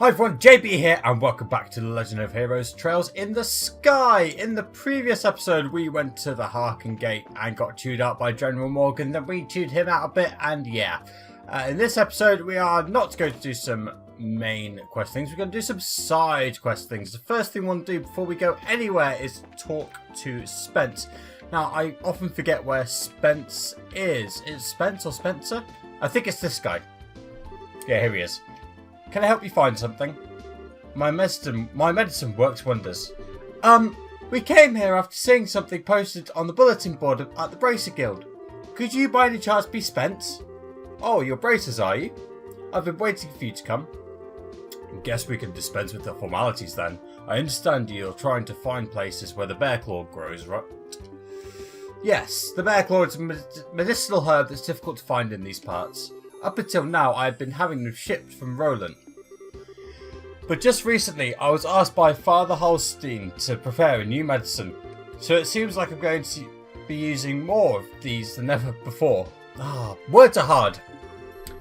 Hi everyone, JB here and welcome back to The Legend of Heroes Trails in the Sky. In the previous episode we went to the Harken Gate and got chewed out by General Morgan, then we chewed him out a bit and yeah. In this episode we are not going to do some main quest things, we're going to do some side quest things. The first thing we want to do before we go anywhere is talk to Spence. Now I often forget where Spence is. Is it Spence or Spencer? I think it's this guy. Yeah, here he is. Can I help you find something? My medicine works wonders. We came here after seeing something posted on the bulletin board at the Bracer Guild. Could you by any chance be Spence? Oh, you're bracers, are you? I've been waiting for you to come. Guess we can dispense with the formalities then. I understand you're trying to find places where the bear claw grows, right? Yes, the bear claw is a medicinal herb that's difficult to find in these parts. Up until now, I had been having them shipped from Roland. But just recently, I was asked by Father Holstein to prepare a new medicine. So it seems like I'm going to be using more of these than ever before. Words are hard.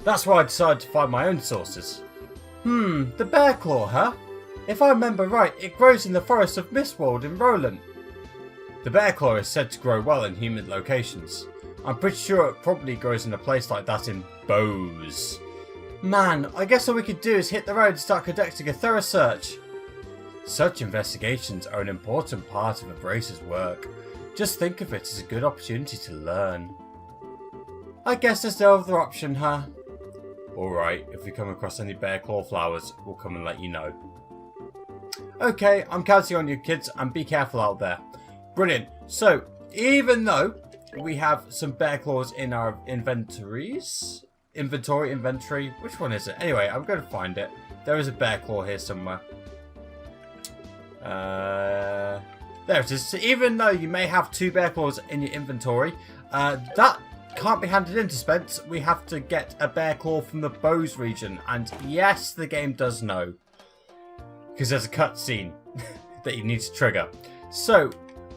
That's why I decided to find my own sources. The bear claw, huh? If I remember right, it grows in the forest of Mistwald in Roland. The bear claw is said to grow well in humid locations. I'm pretty sure it probably grows in a place like that in Bose. Man, I guess all we could do is hit the road and start conducting a thorough search. Such investigations are an important part of a bracer's work. Just think of it as a good opportunity to learn. I guess there's no other option, huh? Alright, if we come across any bear claw flowers, we'll come and let you know. Okay, I'm counting on you kids and be careful out there. Brilliant. So, even though we have some bear claws in our inventory. Which one is it? Anyway, I'm going to find it. There is a bear claw here somewhere. There it is. So even though you may have 2 bear claws in your inventory, that can't be handed in to Spence. We have to get a bear claw from the Bose region. And yes, the game does know. Because there's a cutscene that you need to trigger. So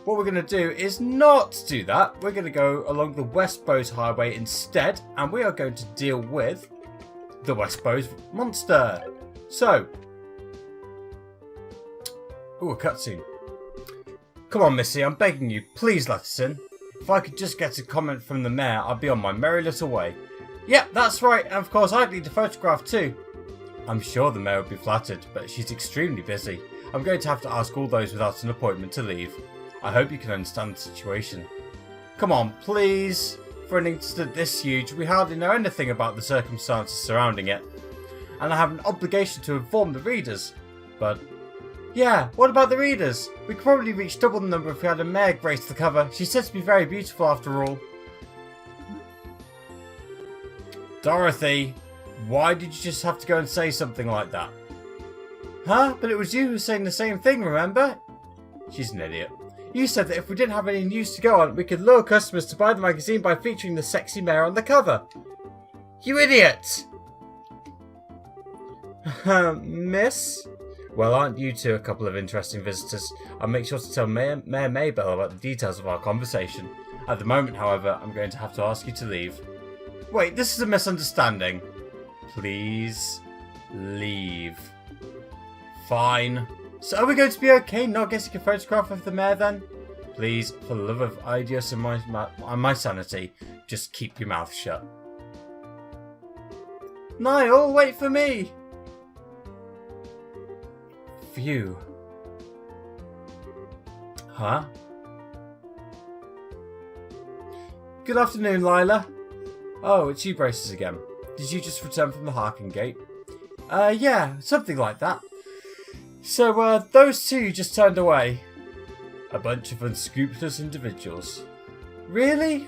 what we're going to do is not do that. We're going to go along the West Bose Highway instead, and we are going to deal with the West Bose Monster. So, ooh, a cutscene. Come on, Missy, I'm begging you, please let us in. If I could just get a comment from the mayor, I'd be on my merry little way. Yep, that's right, and of course I'd need a photograph too. I'm sure the mayor would be flattered, but she's extremely busy. I'm going to have to ask all those without an appointment to leave. I hope you can understand the situation. Come on, please. For an incident this huge, we hardly know anything about the circumstances surrounding it. And I have an obligation to inform the readers. But, yeah, what about the readers? We could probably reach double the number if we had a mayor grace the cover. She's said to be very beautiful after all. Dorothy, why did you just have to go and say something like that? Huh? But it was you who was saying the same thing, remember? She's an idiot. You said that if we didn't have any news to go on, we could lure customers to buy the magazine by featuring the sexy mayor on the cover. You idiot! Miss? Well, aren't you two a couple of interesting visitors? I'll make sure to tell Mayor Maybell about the details of our conversation. At the moment, however, I'm going to have to ask you to leave. Wait, this is a misunderstanding. Please leave. Fine. So are we going to be okay not getting a photograph of the mayor then? Please, for the love of Idios and my sanity, just keep your mouth shut. Niall, wait for me! Phew. Huh? Good afternoon, Lila. Oh, it's you braces again. Did you just return from the Harken Gate? Yeah, something like that. So, those two just turned away. A bunch of unscrupulous individuals. Really?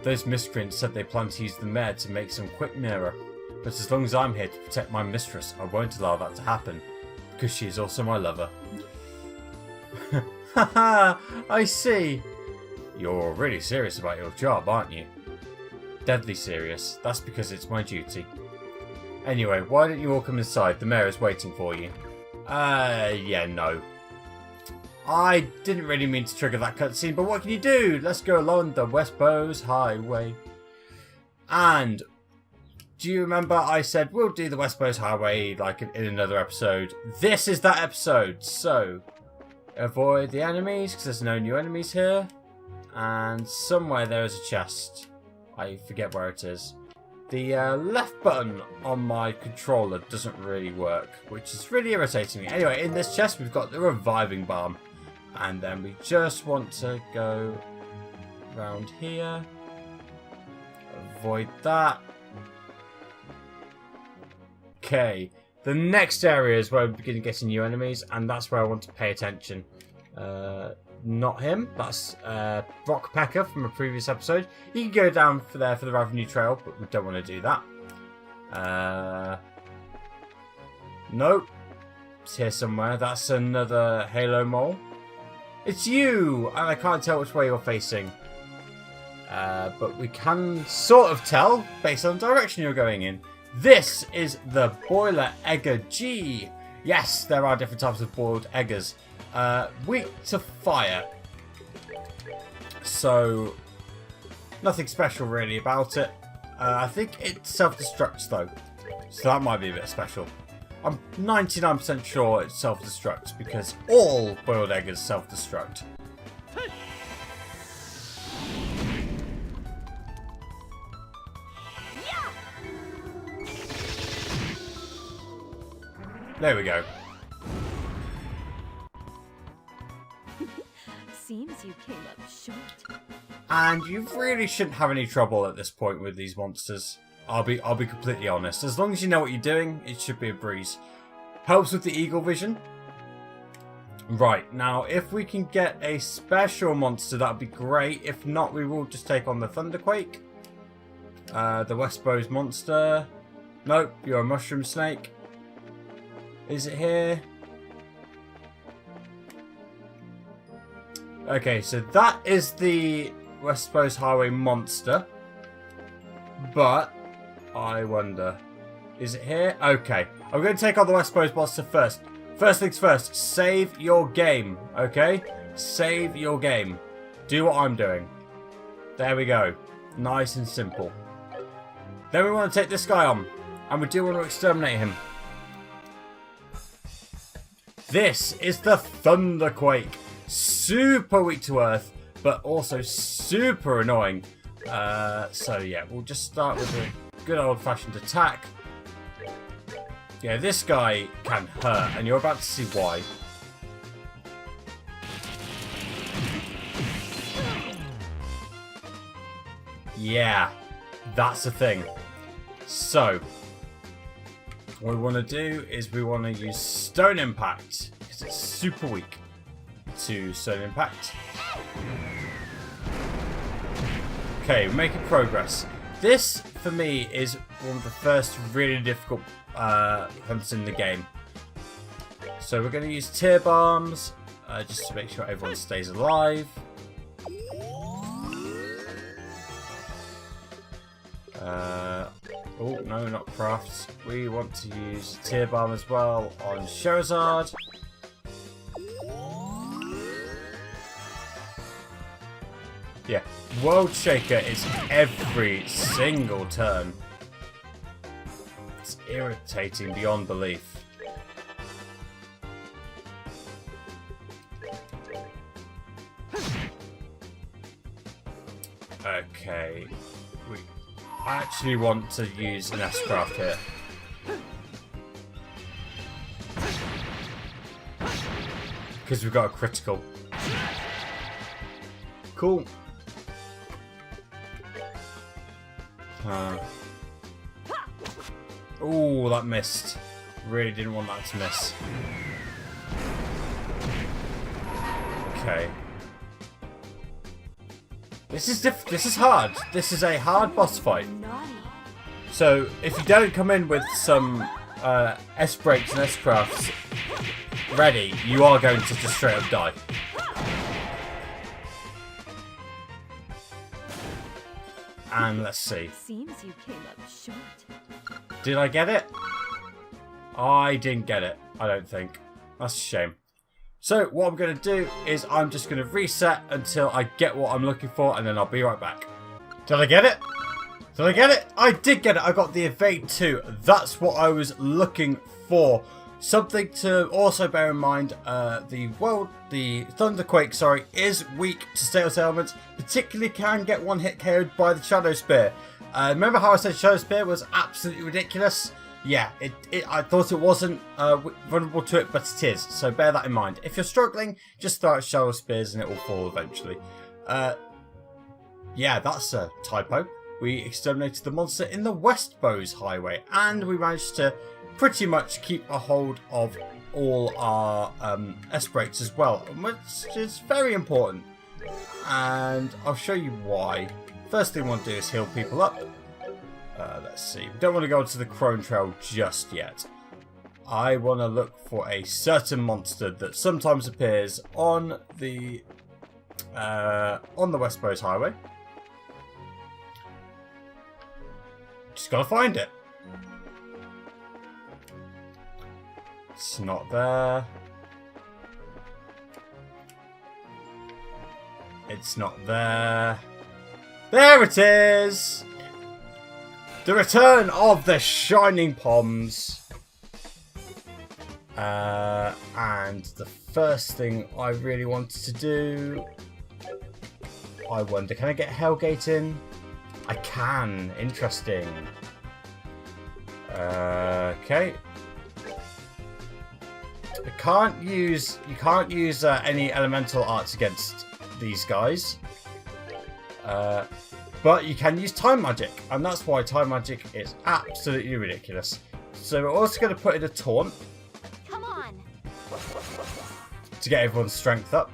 Those miscreants said they planned to use the mayor to make some quick mirror. But as long as I'm here to protect my mistress, I won't allow that to happen. Because she is also my lover. Haha, I see. You're really serious about your job, aren't you? Deadly serious. That's because it's my duty. Anyway, why don't you all come inside? The mayor is waiting for you. Yeah, no. I didn't really mean to trigger that cutscene, but what can you do? Let's go along the West Bose Highway. And Do you remember I said we'll do the West Bose Highway like in another episode? This is that episode. So, avoid the enemies because there's no new enemies here. And somewhere there is a chest. I forget where it is. The left button on my controller doesn't really work, which is really irritating me. Anyway, in this chest we've got the reviving balm. And then we just want to go around here. Avoid that. Okay. The next area is where we begin getting new enemies, and that's where I want to pay attention. Not him. That's Rock Pecker from a previous episode. You can go down for there for the Revenue Trail, but we don't want to do that. Nope. It's here somewhere. That's another Halo Mole. It's you! And I can't tell which way you're facing. But we can sort of tell based on the direction you're going in. This is the Boiler Egger G. Yes, there are different types of boiled eggers. Weak to fire. So, nothing special really about it. I think it self-destructs though. So that might be a bit special. I'm 99% sure it self-destructs because all boiled eggers self-destruct. There we go. Seems you came up short. And you really shouldn't have any trouble at this point with these monsters. I'll be completely honest. As long as you know what you're doing, it should be a breeze. Helps with the eagle vision. Right, now if we can get a special monster, that'd be great. If not, we will just take on the Thunder Quake. The West Bose Monster. Nope, you're a mushroom snake. Is it here? Okay, so that is the West Bose Highway Monster. But, I wonder, is it here? Okay, I'm going to take on the West Bose Monster first. First things first, save your game, okay? Save your game. Do what I'm doing. There we go. Nice and simple. Then we want to take this guy on. And we do want to exterminate him. This is the Thunder Quake. Super weak to earth, but also super annoying. So yeah, we'll just start with a good old-fashioned attack. Yeah, this guy can hurt, and you're about to see why. Yeah, that's the thing. So, what we want to do is we want to use Stone Impact, because it's super weak to Stone Impact. Okay, we're making progress. This, for me, is one of the first really difficult hunts in the game. So we're going to use tear bombs, just to make sure everyone stays alive. Oh, no, not crafts. We want to use tear bomb as well on Charizard. Yeah, World Shaker is every single turn. It's irritating beyond belief. Okay, we actually want to use an S-Craft here. Because we've got a critical. Cool. Oh, that missed. Really didn't want that to miss. Okay. This is hard. This is a hard boss fight. So if you don't come in with some S-Breaks and S-Crafts ready, you are going to just straight up die. And let's see. Seems you came up short. Did I get it? I didn't get it, I don't think. That's a shame. So what I'm going to do is I'm just going to reset until I get what I'm looking for, and then I'll be right back. Did I get it? Did I get it? I did get it. I got the evade 2. That's what I was looking for. Something to also bear in mind, the Thunder Quake, is weak to status elements. Particularly can get one hit KO'd by the Shadow Spear. Remember how I said Shadow Spear was absolutely ridiculous? Yeah, I thought it wasn't vulnerable to it, but it is. So bear that in mind. If you're struggling, just throw out Shadow Spears and it will fall eventually. Yeah, that's a typo. We exterminated the monster in the West Bose Highway, and we managed to pretty much keep a hold of all our S-breaks as well, which is very important. And I'll show you why. First thing we want to do is heal people up. Let's see. We don't want to go to the Crone Trail just yet. I want to look for a certain monster that sometimes appears on the West Bose Highway. Just gotta find it. It's not there. It's not there. There it is! The return of the Shining Poms. And the first thing I really wanted to do... I wonder, can I get Hellgate in? I can. Interesting. Okay. You can't use any elemental arts against these guys. But you can use time magic, and that's why time magic is absolutely ridiculous. So we're also going to put in a taunt. Come on. To get everyone's strength up.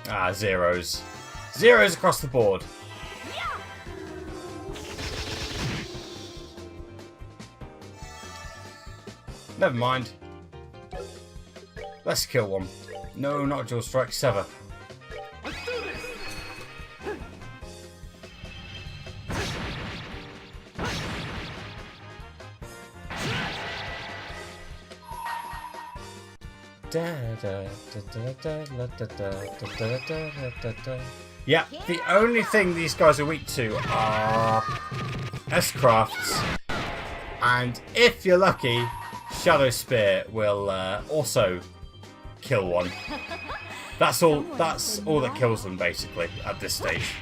Ah, zeros. Zeros across the board. Never mind. Let's kill one. No, not dual strike. Sever. Let's do this. Yeah, the only thing these guys are weak to are S-crafts, and if you're lucky, Shadow Spear will also kill one. That's all that kills them basically at this stage.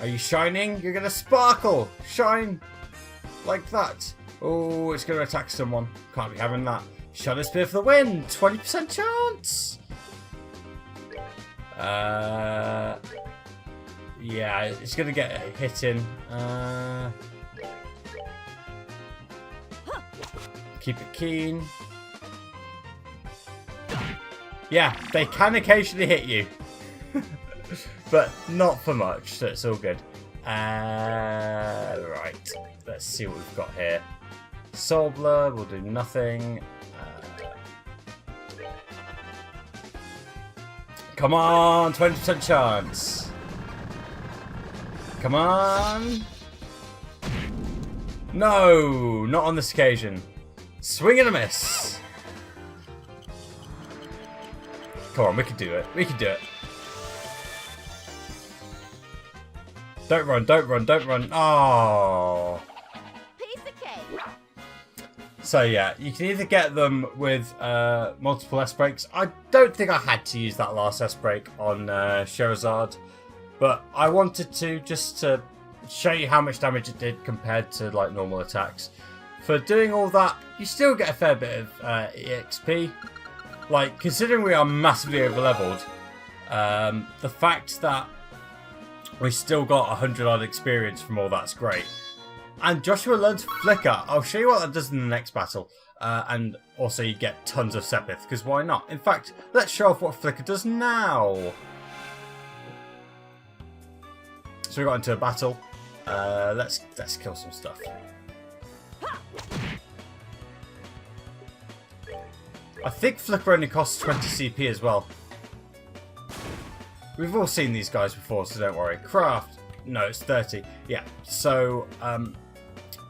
Are you shining? You're gonna sparkle! Shine! Like that. Oh, it's gonna attack someone. Can't be having that. Shadow Spear for the win! 20% chance! Yeah, it's gonna get a hit in. Keep it keen. Yeah, they can occasionally hit you. But not for much, so it's all good. Right, let's see what we've got here. Soul Blur will do nothing. Come on, 20% chance. Come on. No, not on this occasion. Swing and a miss. Come on, we can do it. We can do it. Don't run, don't run, don't run. Oh. Piece of cake. So yeah, you can either get them with multiple S-breaks. I don't think I had to use that last S-break on Sherazade, but I wanted to just to show you how much damage it did compared to like normal attacks. For doing all that, you still get a fair bit of EXP. Like, considering we are massively over-leveled, the fact that we still got 100 odd experience from all that's great. And Joshua learns Flicker. I'll show you what that does in the next battle. And also you get tons of Sepith, because why not? In fact, let's show off what Flicker does now. So we got into a battle. Let's kill some stuff. I think Flicker only costs 20 CP as well. We've all seen these guys before, so don't worry. Craft. No, it's 30. Yeah, so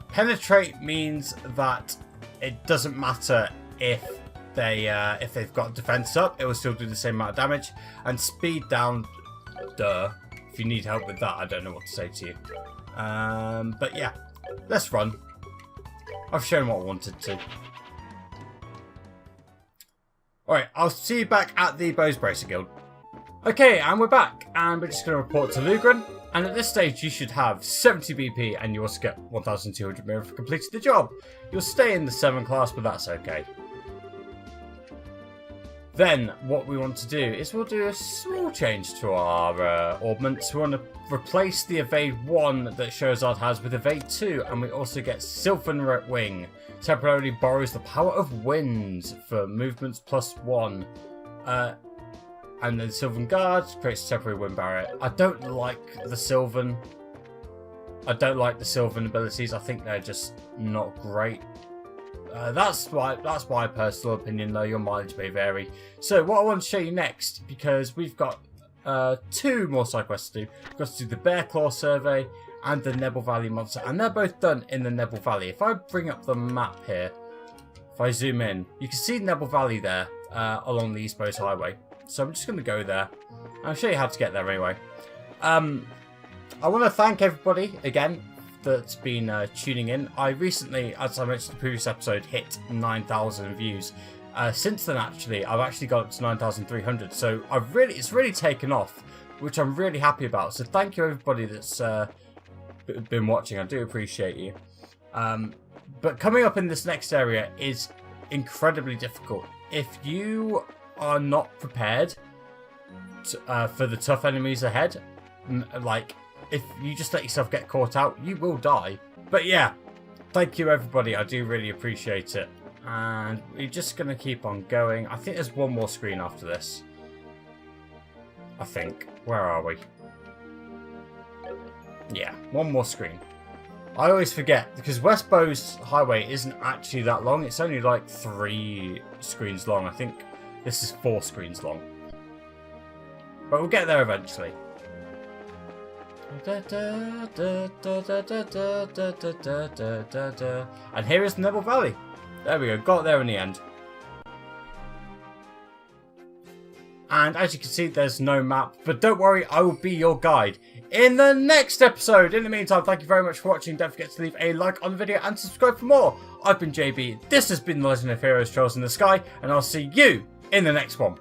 penetrate means that it doesn't matter if they've got defense up, it will still do the same amount of damage. And speed down, duh. If you need help with that, I don't know what to say to you. But yeah, let's run. I've shown what I wanted to. Alright, I'll see you back at the Bose Bracer Guild. Okay, and we're back, and we're just going to report to Lugren. And at this stage, you should have 70 BP, and you also get 1,200 mirror for completing the job. You'll stay in the 7 class, but that's okay. Then, what we want to do is we'll do a small change to our augments. We want to replace the Evade 1 that Charizard has with Evade 2, and we also get Sylvan Wing. Temporarily borrows the power of wind for movements +1. And then Sylvan Guard creates a temporary wind barrier. I don't like the Sylvan. I don't like the Sylvan abilities. I think they're just not great. That's my personal opinion, though. Your mileage may vary. So what I want to show you next, because we've got 2 more side quests to do. We've got to do the Bear Claw Survey and the Nebel Valley Monster, and they're both done in the Nebel Valley. If I bring up the map here, if I zoom in, you can see Nebel Valley there along the East Bose Highway. So I'm just going to go there. I'll show you how to get there anyway. I want to thank everybody again that's been tuning in. I recently, as I mentioned in the previous episode, hit 9,000 views. Since then, actually, I've actually got up to 9,300. So it's really taken off, which I'm really happy about. So thank you everybody that's been watching. I do appreciate you. But coming up in this next area is incredibly difficult. If you are not prepared for the tough enemies ahead, like if you just let yourself get caught out, you will die. But yeah, thank you everybody, I do really appreciate it. And we're just going to keep on going. I think there's one more screen after this. I think. Where are we? Yeah, one more screen. I always forget, because West Bose Highway isn't actually that long. It's only like 3 screens long. I think this is 4 screens long. But we'll get there eventually. And here is Nebel Valley. There we go, got there in the end. And as you can see, there's no map, but don't worry, I will be your guide in the next episode. In the meantime, thank you very much for watching. Don't forget to leave a like on the video and subscribe for more. I've been JB, this has been The Legend of Heroes Trails in the Sky, and I'll see you in the next one.